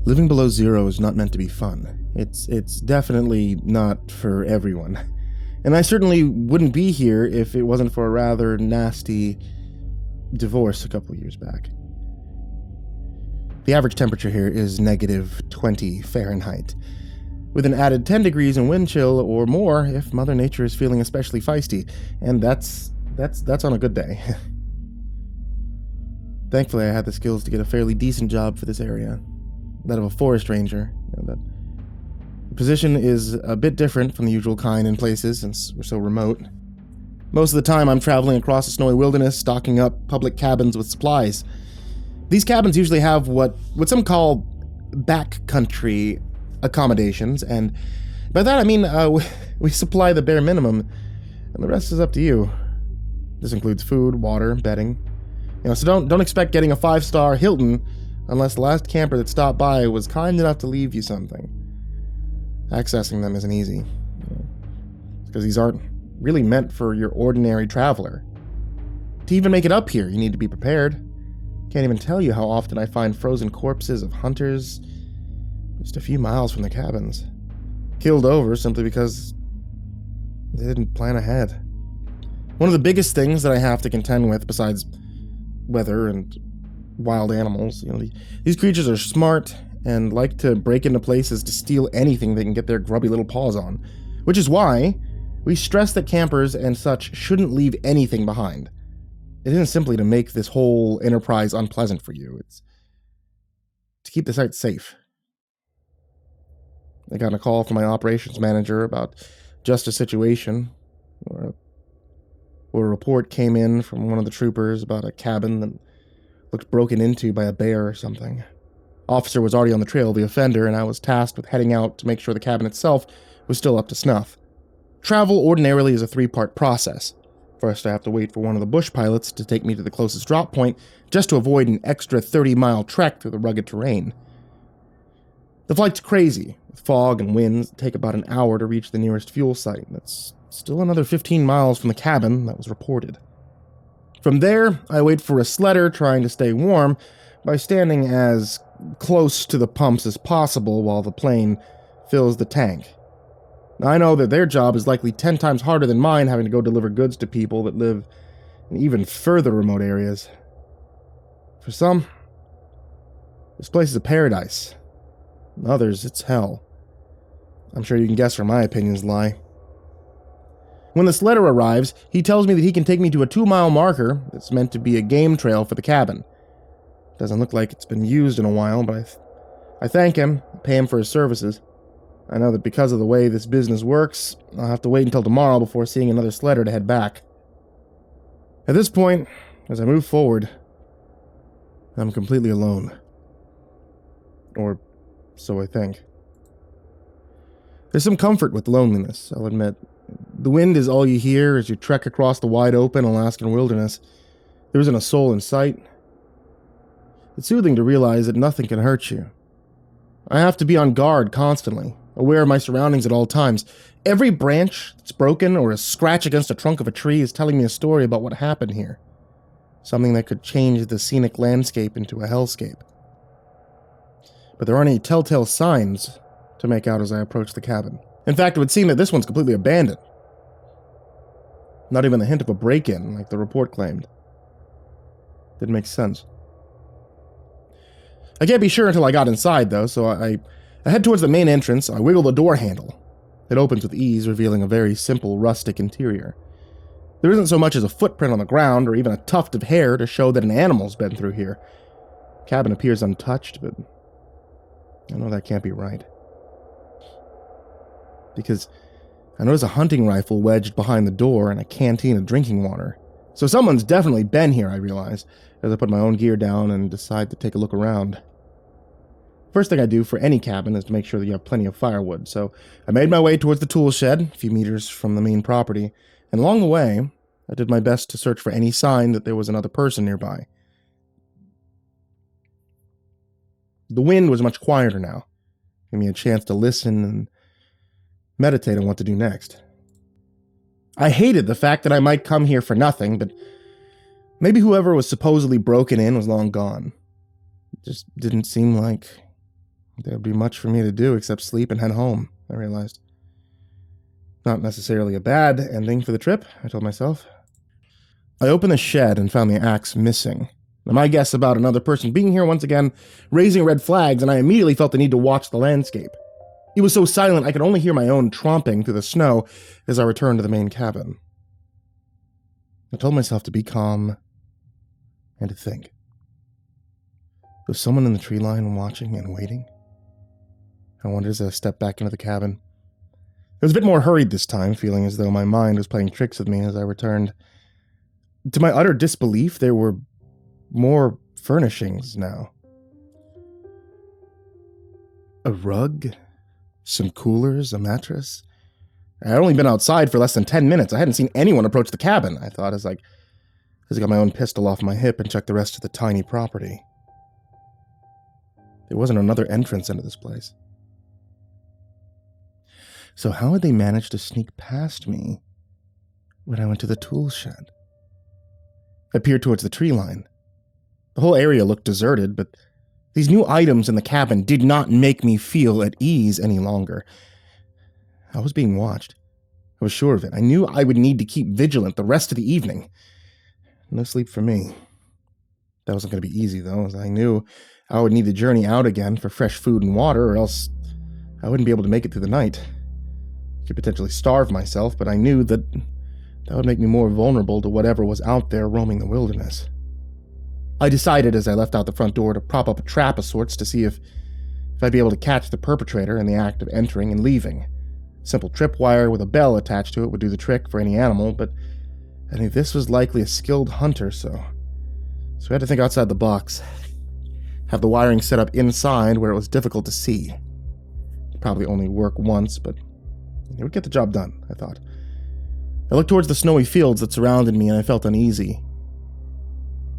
Living below zero is not meant to be fun. It's definitely not for everyone. And I certainly wouldn't be here if it wasn't for a rather nasty divorce a couple years back. The average temperature here is negative 20 Fahrenheit, with an added 10 degrees in wind chill or more if Mother Nature is feeling especially feisty, and that's on a good day. Thankfully, I had the skills to get a fairly decent job for this area, that of a forest ranger. The position is a bit different from the usual kind in places since we're so remote. Most of the time, I'm traveling across the snowy wilderness, stocking up public cabins with supplies. These cabins usually have what some call backcountry accommodations, and by that I mean we supply the bare minimum, and the rest is up to you. This includes food, water, bedding. So don't expect getting a 5-star Hilton unless the last camper that stopped by was kind enough to leave you something. Accessing them isn't easy, because these aren't really meant for your ordinary traveler. To even make it up here, you need to be prepared. Can't even tell you how often I find frozen corpses of hunters just a few miles from the cabins, killed over simply because they didn't plan ahead. One of the biggest things that I have to contend with, besides weather and wild animals, these creatures are smart and like to break into places to steal anything they can get their grubby little paws on, which is why we stress that campers and such shouldn't leave anything behind. It isn't simply to make this whole enterprise unpleasant for you, it's to keep the site safe. I got a call from my operations manager about just a situation where a report came in from one of the troopers about a cabin that looked broken into by a bear or something. Officer was already on the trail of the offender, and I was tasked with heading out to make sure the cabin itself was still up to snuff. Travel ordinarily is a 3-part process. First, I have to wait for one of the bush pilots to take me to the closest drop point, just to avoid an extra 30-mile trek through the rugged terrain. The flight's crazy, with fog and winds that take about an hour to reach the nearest fuel site. That's still another 15 miles from the cabin that was reported. From there, I wait for a sledder trying to stay warm by standing as close to the pumps as possible while the plane fills the tank. Now, I know that their job is likely 10 times harder than mine, having to go deliver goods to people that live in even further remote areas. For some, this place is a paradise. Others, it's hell. I'm sure you can guess where my opinions lie. When the sledder arrives, he tells me that he can take me to a 2-mile marker that's meant to be a game trail for the cabin. Doesn't look like it's been used in a while, but I thank him, pay him for his services. I know that because of the way this business works, I'll have to wait until tomorrow before seeing another sledder to head back. At this point, as I move forward, I'm completely alone. Or so I think. There's some comfort with loneliness, I'll admit. The wind is all you hear as you trek across the wide open Alaskan wilderness. There isn't a soul in sight. It's soothing to realize that nothing can hurt you. I have to be on guard constantly, aware of my surroundings at all times. Every branch that's broken or a scratch against the trunk of a tree is telling me a story about what happened here. Something that could change the scenic landscape into a hellscape. But there aren't any telltale signs to make out as I approach the cabin. In fact, it would seem that this one's completely abandoned. Not even the hint of a break-in, like the report claimed. Didn't make sense. I can't be sure until I got inside, though, so I head towards the main entrance. I wiggle the door handle. It opens with ease, revealing a very simple, rustic interior. There isn't so much as a footprint on the ground, or even a tuft of hair to show that an animal's been through here. The cabin appears untouched, but I know that can't be right. Because I notice a hunting rifle wedged behind the door and a canteen of drinking water. So someone's definitely been here, I realize, as I put my own gear down and decide to take a look around. First thing I do for any cabin is to make sure that you have plenty of firewood, so I made my way towards the tool shed, a few meters from the main property, and along the way, I did my best to search for any sign that there was another person nearby. The wind was much quieter now, giving me a chance to listen and meditate on what to do next. I hated the fact that I might come here for nothing, but maybe whoever was supposedly broken in was long gone. It just didn't seem like There'd be much for me to do except sleep and head home, I realized. Not necessarily a bad ending for the trip, I told myself. I opened the shed and found the axe missing. Now, my guess about another person being here once again, raising red flags, and I immediately felt the need to watch the landscape. It was so silent I could only hear my own tromping through the snow as I returned to the main cabin. I told myself to be calm and to think. Was someone in the tree line watching and waiting? I wondered as I stepped back into the cabin. It was a bit more hurried this time, feeling as though my mind was playing tricks with me as I returned. To my utter disbelief, there were more furnishings now. A rug, some coolers, a mattress. I had only been outside for less than 10 minutes. I hadn't seen anyone approach the cabin, I thought, as I got my own pistol off my hip and checked the rest of the tiny property. There wasn't another entrance into this place. So how had they managed to sneak past me when I went to the tool shed? I peered towards the tree line. The whole area looked deserted, but these new items in the cabin did not make me feel at ease any longer. I was being watched. I was sure of it. I knew I would need to keep vigilant the rest of the evening. No sleep for me. That wasn't going to be easy, though, as I knew I would need to journey out again for fresh food and water, or else I wouldn't be able to make it through the night. I could potentially starve myself, but I knew that would make me more vulnerable to whatever was out there roaming the wilderness. I decided as I left out the front door to prop up a trap of sorts to see if I'd be able to catch the perpetrator in the act of entering and leaving. Simple tripwire with a bell attached to it would do the trick for any animal, but I knew this was likely a skilled hunter, so I had to think outside the box. Have the wiring set up inside where it was difficult to see. It'd probably only work once, but it would get the job done, I thought. I looked towards the snowy fields that surrounded me, and I felt uneasy.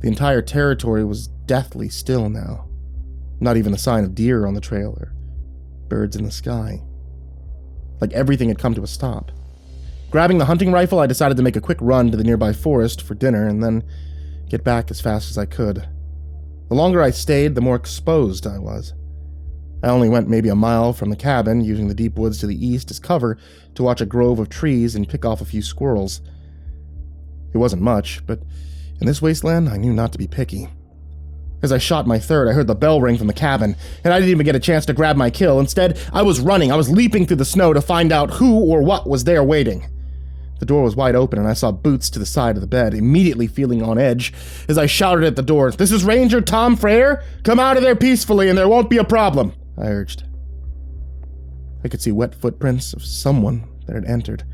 The entire territory was deathly still now. Not even a sign of deer on the trail or birds in the sky. Like everything had come to a stop. Grabbing the hunting rifle, I decided to make a quick run to the nearby forest for dinner and then get back as fast as I could. The longer I stayed, the more exposed I was. I only went maybe a mile from the cabin, using the deep woods to the east as cover to watch a grove of trees and pick off a few squirrels. It wasn't much, but in this wasteland, I knew not to be picky. As I shot my third, I heard the bell ring from the cabin, and I didn't even get a chance to grab my kill. Instead, I was running. I was leaping through the snow to find out who or what was there waiting. The door was wide open, and I saw Boots to the side of the bed, immediately feeling on edge as I shouted at the door, "This is Ranger Tom Frere! Come out of there peacefully, and there won't be a problem!" I urged. I could see wet footprints of someone that had entered.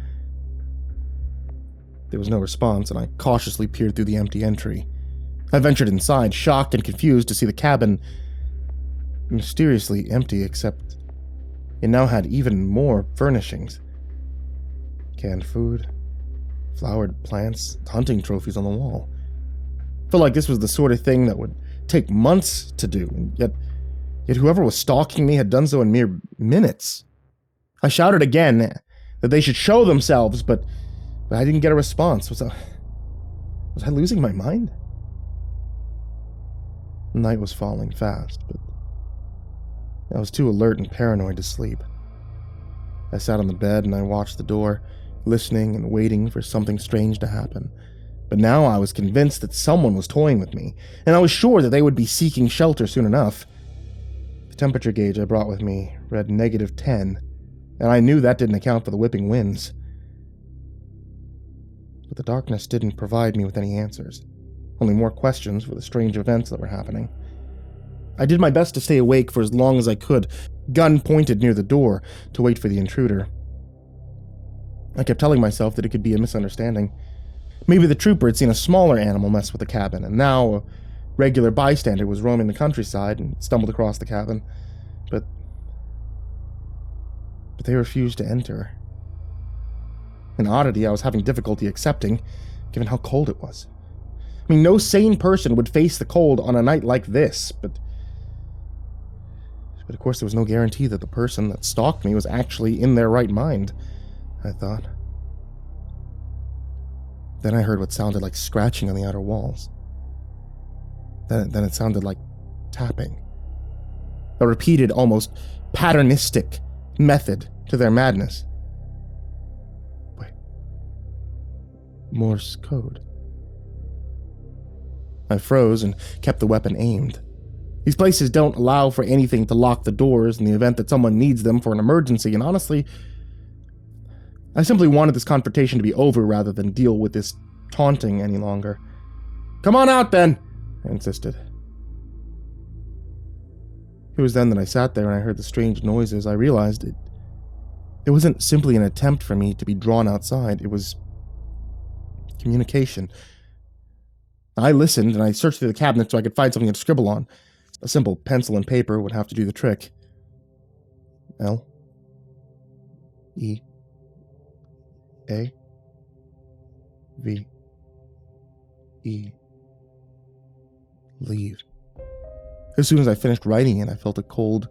There was no response, and I cautiously peered through the empty entry. I ventured inside, shocked and confused to see the cabin mysteriously empty, except it now had even more furnishings. Canned food, flowered plants, hunting trophies on the wall. I felt like this was the sort of thing that would take months to do, and yet whoever was stalking me had done so in mere minutes. I shouted again that they should show themselves, but I didn't get a response. Was I losing my mind? The night was falling fast, but I was too alert and paranoid to sleep. I sat on the bed and I watched the door, listening and waiting for something strange to happen. But now I was convinced that someone was toying with me, and I was sure that they would be seeking shelter soon enough. The temperature gauge I brought with me read -10, and I knew that didn't account for the whipping winds. But the darkness didn't provide me with any answers, only more questions for the strange events that were happening. I did my best to stay awake for as long as I could, gun pointed near the door, to wait for the intruder. I kept telling myself that it could be a misunderstanding. Maybe the trooper had seen a smaller animal mess with the cabin, and now a regular bystander was roaming the countryside and stumbled across the cabin. But they refused to enter. An oddity I was having difficulty accepting, given how cold it was. I mean, no sane person would face the cold on a night like this, but of course there was no guarantee that the person that stalked me was actually in their right mind, I thought. Then I heard what sounded like scratching on the outer walls. Then it sounded like tapping. a repeated, almost patternistic method to their madness. Wait. Morse code. I froze and kept the weapon aimed. These places don't allow for anything to lock the doors in the event that someone needs them for an emergency, and honestly, I simply wanted this confrontation to be over rather than deal with this taunting any longer. "Come on out, then," I insisted. It was then that I sat there and I heard the strange noises. I realized it wasn't simply an attempt for me to be drawn outside. It was communication. I listened and I searched through the cabinet so I could find something to scribble on. A simple pencil and paper would have to do the trick. L. E. A. V. E. Leave. As soon as I finished writing it, I felt a cold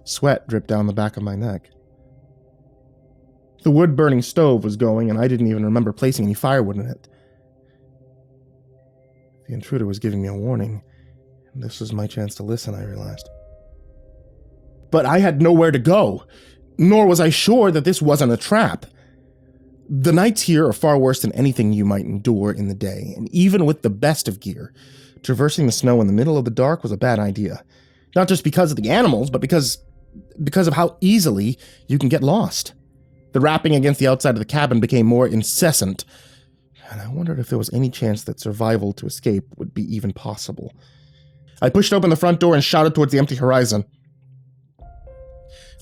sweat drip down the back of my neck. The wood-burning stove was going, and I didn't even remember placing any firewood in it. The intruder was giving me a warning, and this was my chance to listen, I realized. But I had nowhere to go, nor was I sure that this wasn't a trap. The nights here are far worse than anything you might endure in the day, and even with the best of gear, traversing the snow in the middle of the dark was a bad idea. Not just because of the animals, but because of how easily you can get lost. The rapping against the outside of the cabin became more incessant, and I wondered if there was any chance that survival to escape would be even possible. I pushed open the front door and shouted towards the empty horizon.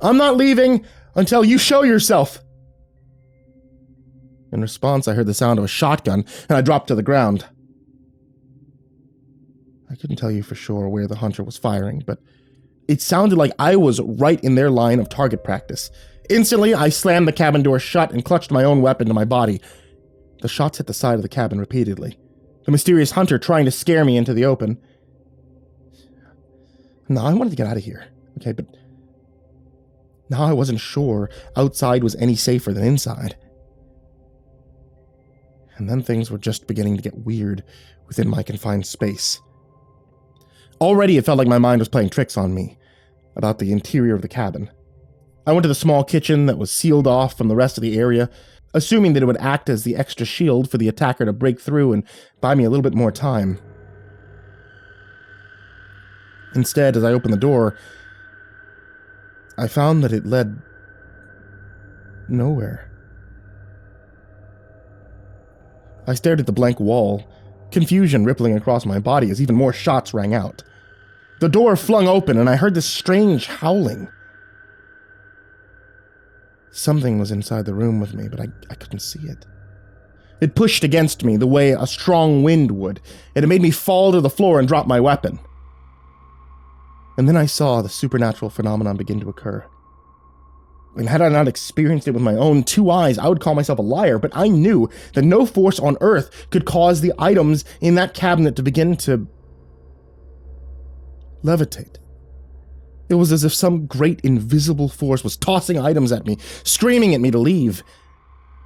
"I'm not leaving until you show yourself!" In response, I heard the sound of a shotgun, and I dropped to the ground. I couldn't tell you for sure where the hunter was firing, but it sounded like I was right in their line of target practice. Instantly, I slammed the cabin door shut and clutched my own weapon to my body. The shots hit the side of the cabin repeatedly. The mysterious hunter trying to scare me into the open. No, I wanted to get out of here, okay, but now I wasn't sure outside was any safer than inside. And then things were just beginning to get weird within my confined space. Already it felt like my mind was playing tricks on me about the interior of the cabin. I went to the small kitchen that was sealed off from the rest of the area, assuming that it would act as the extra shield for the attacker to break through and buy me a little bit more time. Instead, as I opened the door, I found that it led nowhere. I stared at the blank wall, confusion rippling across my body as even more shots rang out. The door flung open and I heard this strange howling. Something was inside the room with me, but I couldn't see it. It pushed against me the way a strong wind would, and it made me fall to the floor and drop my weapon. And then I saw the supernatural phenomenon begin to occur. And had I not experienced it with my own two eyes, I would call myself a liar, but I knew that no force on earth could cause the items in that cabinet to begin to levitate. It was as if some great invisible force was tossing items at me, screaming at me to leave.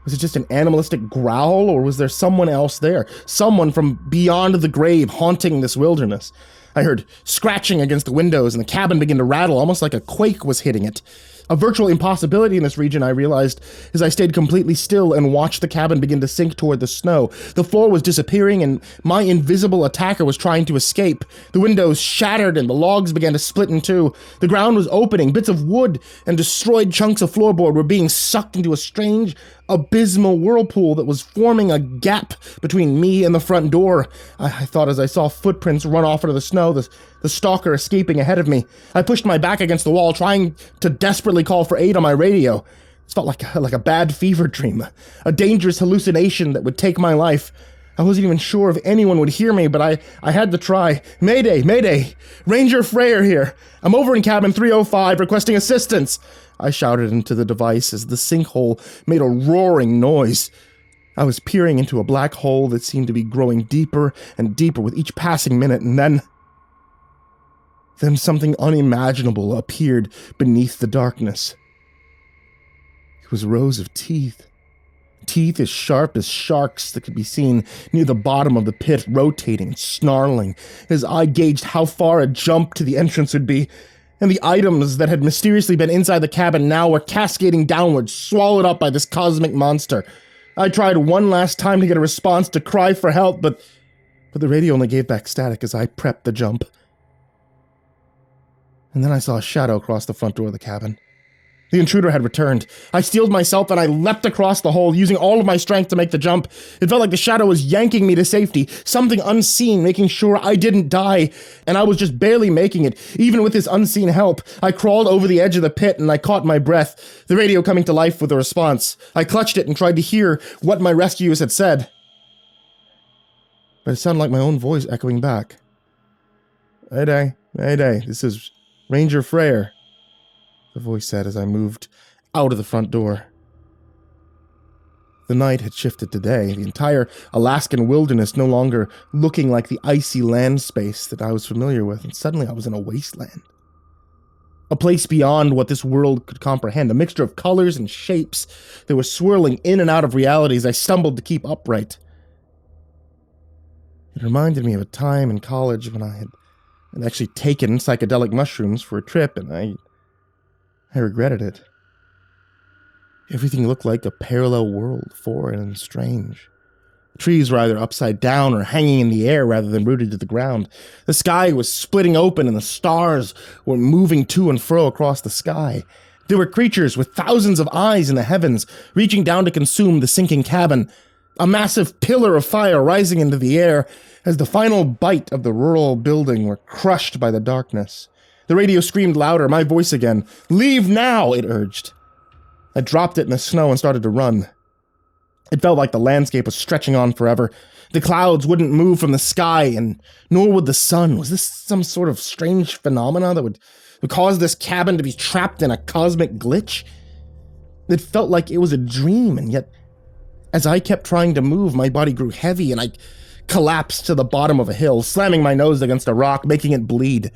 Was it just an animalistic growl, or was there someone else there? Someone from beyond the grave haunting this wilderness? I heard scratching against the windows, and the cabin began to rattle, almost like a quake was hitting it. A virtual impossibility in this region, I realized, as I stayed completely still and watched the cabin begin to sink toward the snow. The floor was disappearing, and my invisible attacker was trying to escape. The windows shattered, and the logs began to split in two. The ground was opening. Bits of wood and destroyed chunks of floorboard were being sucked into a strange, abysmal whirlpool that was forming a gap between me and the front door. I thought as I saw footprints run off into the snow, the stalker escaping ahead of me. I pushed my back against the wall, trying to desperately call for aid on my radio. It felt like a bad fever dream, a dangerous hallucination that would take my life. I wasn't even sure if anyone would hear me, but I had to try. Mayday, Mayday! Ranger Freyer here. I'm over in cabin 305 requesting assistance. I shouted into the device as the sinkhole made a roaring noise. I was peering into a black hole that seemed to be growing deeper and deeper with each passing minute, and then something unimaginable appeared beneath the darkness. It was rows of teeth. Teeth as sharp as sharks that could be seen near the bottom of the pit, rotating and snarling as I gauged how far a jump to the entrance would be. and the items that had mysteriously been inside the cabin now were cascading downwards, swallowed up by this cosmic monster. I tried one last time to get a response, to cry for help, but the radio only gave back static as I prepped the jump. And then I saw a shadow cross the front door of the cabin. The intruder had returned. I steeled myself and I leapt across the hole, using all of my strength to make the jump. It felt like the shadow was yanking me to safety, something unseen making sure I didn't die, and I was just barely making it, even with this unseen help. I crawled over the edge of the pit and I caught my breath, the radio coming to life with a response. I clutched it and tried to hear what my rescuers had said. But it sounded like my own voice echoing back. Mayday, Mayday, this is Ranger Freyer, the voice said as I moved out of the front door. The night had shifted to day, the entire Alaskan wilderness no longer looking like the icy land space that I was familiar with, and suddenly I was in a wasteland. A place beyond what this world could comprehend, a mixture of colors and shapes that were swirling in and out of reality as I stumbled to keep upright. It reminded me of a time in college when I had actually taken psychedelic mushrooms for a trip, and I regretted it. Everything looked like a parallel world, foreign and strange. The trees were either upside down or hanging in the air rather than rooted to the ground. The sky was splitting open and the stars were moving to and fro across the sky. There were creatures with thousands of eyes in the heavens, reaching down to consume the sinking cabin. A massive pillar of fire rising into the air as the final bite of the rural building were crushed by the darkness. The radio screamed louder, my voice again. "Leave now," it urged. I dropped it in the snow and started to run. It felt like the landscape was stretching on forever. The clouds wouldn't move from the sky, and nor would the sun. Was this some sort of strange phenomena that would cause this cabin to be trapped in a cosmic glitch? It felt like it was a dream, and yet, as I kept trying to move, my body grew heavy, and I collapsed to the bottom of a hill, slamming my nose against a rock, making it bleed.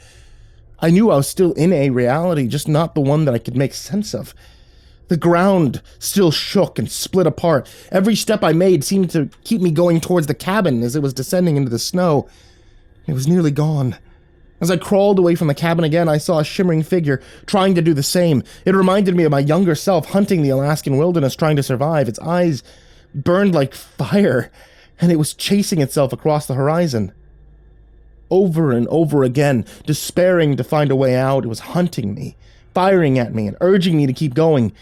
I knew I was still in a reality, just not the one that I could make sense of. The ground still shook and split apart. Every step I made seemed to keep me going towards the cabin as it was descending into the snow. It was nearly gone. As I crawled away from the cabin again, I saw a shimmering figure trying to do the same. It reminded me of my younger self hunting the Alaskan wilderness, trying to survive. Its eyes burned like fire, and it was chasing itself across the horizon. Over and over again, despairing to find a way out, it was hunting me, firing at me and urging me to keep going.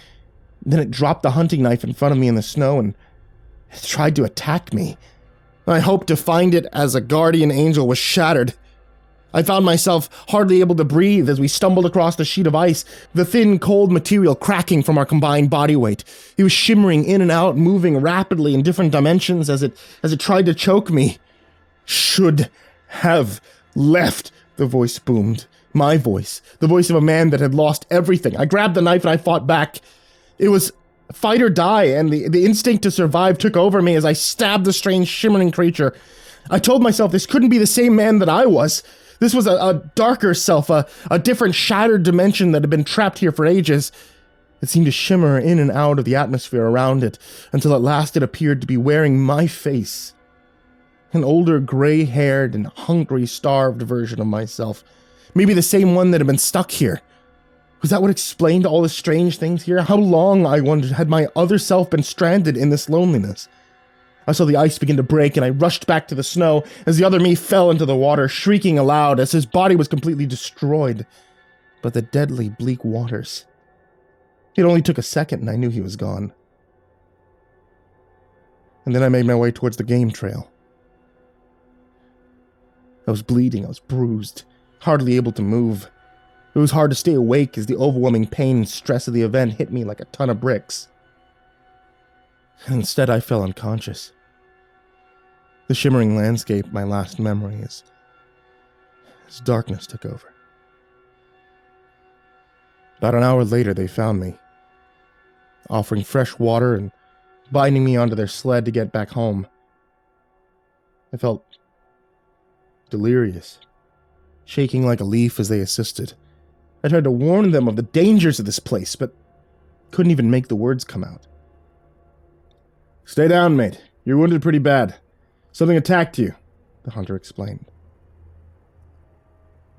Then it dropped the hunting knife in front of me in the snow and it tried to attack me. My hope to find it as a guardian angel was shattered. I found myself hardly able to breathe as we stumbled across the sheet of ice, the thin, cold material cracking from our combined body weight. It was shimmering in and out, moving rapidly in different dimensions as it tried to choke me. "Should have left," the voice boomed. My voice, the voice of a man that had lost everything. I grabbed the knife and I fought back. It was fight or die, and the instinct to survive took over me as I stabbed the strange, shimmering creature. I told myself this couldn't be the same man that I was. This was a darker self, a different, shattered dimension that had been trapped here for ages. It seemed to shimmer in and out of the atmosphere around it, until at last it appeared to be wearing my face. An older, gray-haired and hungry, starved version of myself. Maybe the same one that had been stuck here. Was that what explained all the strange things here? How long, I wondered, had my other self been stranded in this loneliness? I saw the ice begin to break, and I rushed back to the snow as the other me fell into the water, shrieking aloud as his body was completely destroyed by the deadly, bleak waters. It only took a second, and I knew he was gone. And then I made my way towards the game trail. I was bleeding, I was bruised, hardly able to move. It was hard to stay awake as the overwhelming pain and stress of the event hit me like a ton of bricks. And instead I fell unconscious. The shimmering landscape, my last memory, as darkness took over. About an hour later they found me, offering fresh water and binding me onto their sled to get back home. I felt delirious, shaking like a leaf as they assisted. I tried to warn them of the dangers of this place, but couldn't even make the words come out. "Stay down, mate. You're wounded pretty bad. Something attacked you," the hunter explained.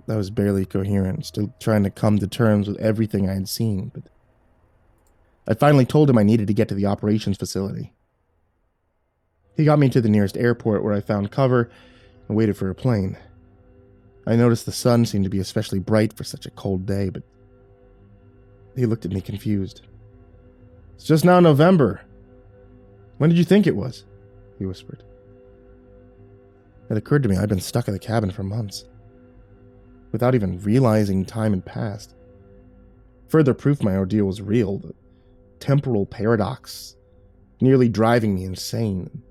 I was barely coherent, still trying to come to terms with everything I had seen, but I finally told him I needed to get to the operations facility. He got me to the nearest airport where I found cover and waited for a plane. I noticed the sun seemed to be especially bright for such a cold day, but he looked at me confused. "It's just now November. When did you think it was?" he whispered. It occurred to me I'd been stuck in the cabin for months, without even realizing time had passed. Further proof my ordeal was real, the temporal paradox nearly driving me insane.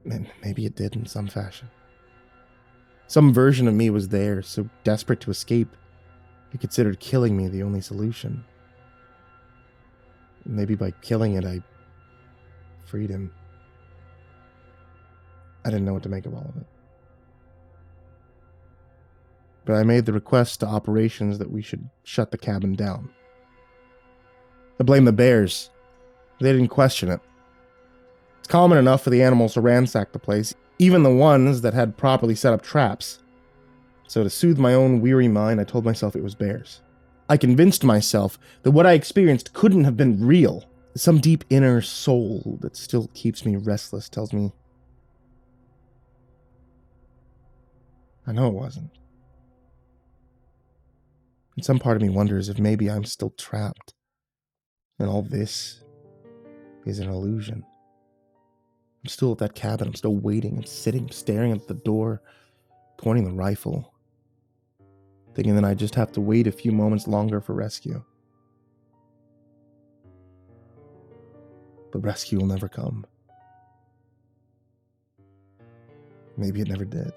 And maybe it did in some fashion. Some version of me was there, so desperate to escape, he considered killing me the only solution. Maybe by killing it, I freed him. I didn't know what to make of all of it. But I made the request to operations that we should shut the cabin down. I blame the bears. They didn't question it. It's common enough for the animals to ransack the place, even the ones that had properly set up traps. So to soothe my own weary mind, I told myself it was bears. I convinced myself that what I experienced couldn't have been real. Some deep inner soul that still keeps me restless tells me I know it wasn't. And some part of me wonders if maybe I'm still trapped, and all this is an illusion. I'm still at that cabin, I'm still waiting and sitting, staring at the door, pointing the rifle, thinking that I just have to wait a few moments longer for rescue. But rescue will never come. Maybe it never did.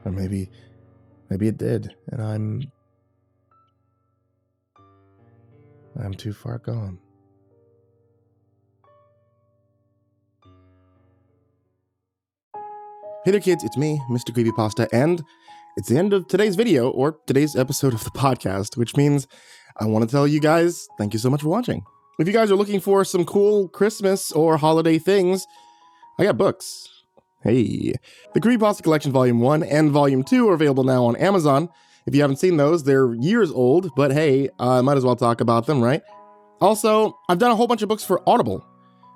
Or maybe it did, and I'm too far gone. Hey there kids, it's me, Mr. Creepypasta, and it's the end of today's video, or today's episode of the podcast, which means I want to tell you guys, thank you so much for watching. If you guys are looking for some cool Christmas or holiday things, I got books. Hey. The Creepypasta Collection Volume 1 and Volume 2 are available now on Amazon. If you haven't seen those, they're years old, but hey, I might as well talk about them, right? Also, I've done a whole bunch of books for Audible.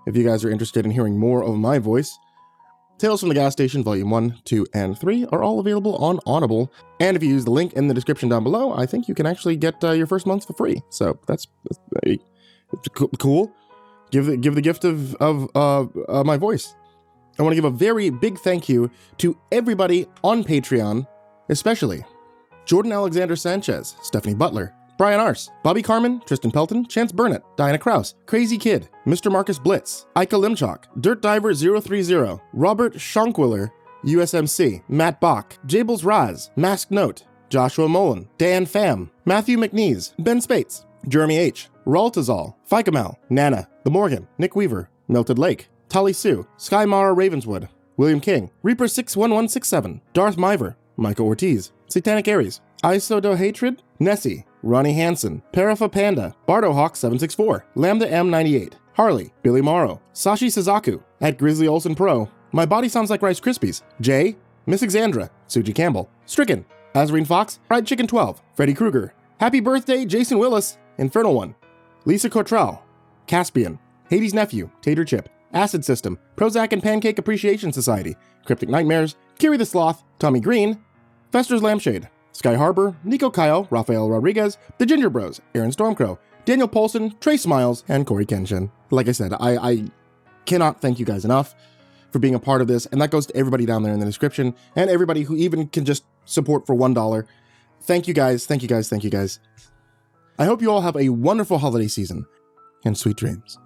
If you guys are interested in hearing more of my voice, Tales from the Gas Station Volume 1, 2, and 3 are all available on Audible. And if you use the link in the description down below, I think you can actually get your first month for free. So that's cool. Give the gift of my voice. I want to give a very big thank you to everybody on Patreon, especially Jordan Alexander Sanchez, Stephanie Butler, Brian Arce, Bobby Carmen, Tristan Pelton, Chance Burnett, Diana Kraus, Crazy Kid, Mr. Marcus Blitz, Ika Limchok, Dirt Diver 030, Robert Schonkwiller, USMC, Matt Bach, Jables Raz, Masked Note, Joshua Mullen, Dan Pham, Matthew McNeese, Ben Spates, Jeremy H., Raltazal, Fikamal, Nana, The Morgan, Nick Weaver, Melted Lake, Tali Sue, Sky Mara Ravenswood, William King, Reaper 61167, Darth Miver, Micah Ortiz, Satanic Aries, Isodo Hatred, Nessie, Ronnie Hansen, Parafa Panda, Bardo Hawk 764, Lambda M98, Harley, Billy Morrow, Sashi Suzaku, at Grizzly Olsen Pro, My Body Sounds Like Rice Krispies, Jay, Miss Exandra, Suji Campbell, Stricken, Azarine Fox, Fried Chicken 12, Freddy Krueger, Happy Birthday Jason Willis, Infernal One, Lisa Cottrell, Caspian, Hades' Nephew, Tater Chip, Acid System, Prozac and Pancake Appreciation Society, Cryptic Nightmares, Kiri the Sloth, Tommy Green, Fester's Lampshade, Sky Harbor, Nico Kyle, Rafael Rodriguez, The Ginger Bros, Aaron Stormcrow, Daniel Polson, Trey Smiles, and Corey Kenshin. Like I said, I cannot thank you guys enough for being a part of this, and that goes to everybody down there in the description, and everybody who even can just support for $1. Thank you guys, thank you guys, thank you guys. I hope you all have a wonderful holiday season, and sweet dreams.